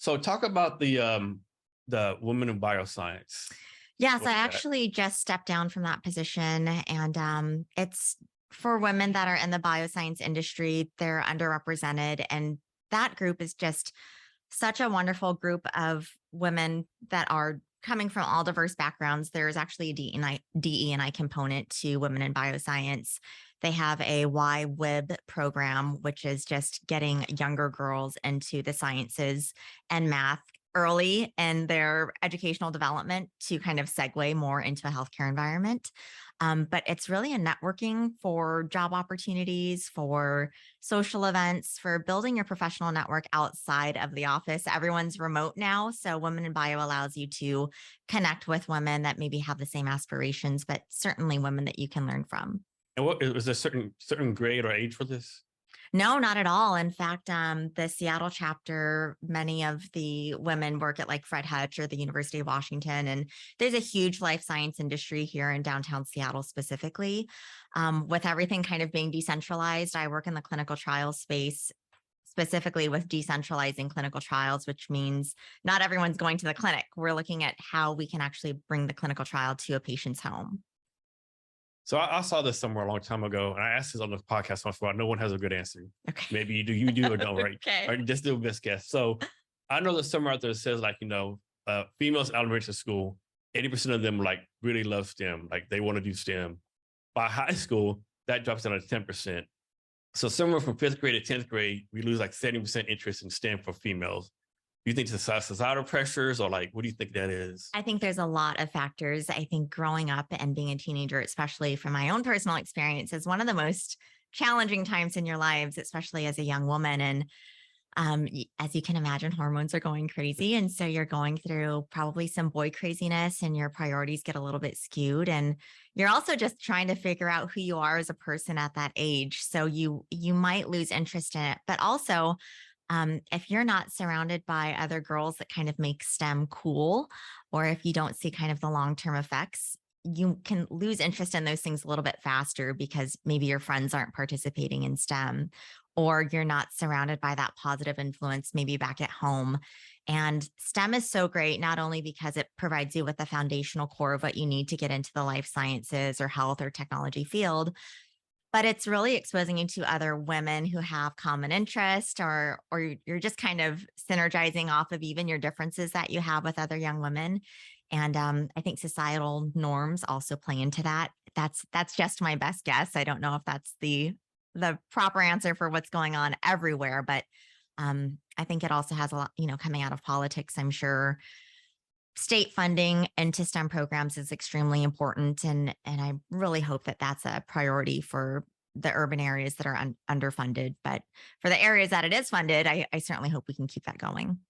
So talk about the women in bioscience. Yes, What I is that? actually just stepped down from that position, and it's for women that are in the bioscience industry. They're underrepresented, and that group is just such a wonderful group of women that are coming from all diverse backgrounds. There's actually a DE&I component to women in bioscience. They have a YWIB program, which is just getting younger girls into the sciences and math early in their educational development to kind of segue more into a healthcare environment. But it's really a networking for job opportunities, for social events, for building your professional network outside of the office. Everyone's remote now. So Women in Bio allows you to connect with women that maybe have the same aspirations, but certainly women that you can learn from. And what is there certain grade or age for this? No, not at all. In fact, the Seattle chapter, many of the women work at like Fred Hutch or the University of Washington, and there's a huge life science industry here in downtown Seattle specifically. With everything kind of being decentralized, I work in the clinical trial space, specifically with decentralizing clinical trials, which means not everyone's going to the clinic. We're looking at how we can actually bring the clinical trial to a patient's home. So I saw this somewhere a long time ago, and I asked this on the podcast once before. No one has a good answer. Okay. Maybe you do or don't, right? Okay. Or just do a best guess. So I know there's somewhere out there that says like, females in elementary school, 80% of them like really love STEM, like they want to do STEM. By high school, that drops down to 10%. So somewhere from fifth grade to 10th grade, we lose like 70% interest in STEM for females. Do you think it's societal pressures or like, what do you think that is? I think there's a lot of factors. I think growing up and being a teenager, especially from my own personal experience, is one of the most challenging times in your lives, especially as a young woman. And as you can imagine, hormones are going crazy. And so you're going through probably some boy craziness and your priorities get a little bit skewed. And you're also just trying to figure out who you are as a person at that age. So you might lose interest in it. But also, if you're not surrounded by other girls that kind of make STEM cool, or if you don't see kind of the long-term effects, you can lose interest in those things a little bit faster because maybe your friends aren't participating in STEM, or you're not surrounded by that positive influence, maybe back at home. And STEM is so great, not only because it provides you with the foundational core of what you need to get into the life sciences or health or technology field, but it's really exposing you to other women who have common interest, or you're just kind of synergizing off of even your differences that you have with other young women. And I think societal norms also play into that. That's just my best guess. I don't know if that's the proper answer for what's going on everywhere, but I think it also has a lot, coming out of politics. I'm sure state funding into STEM programs is extremely important, and I really hope that that's a priority for the urban areas that are underfunded. But for the areas that it is funded, I certainly hope we can keep that going.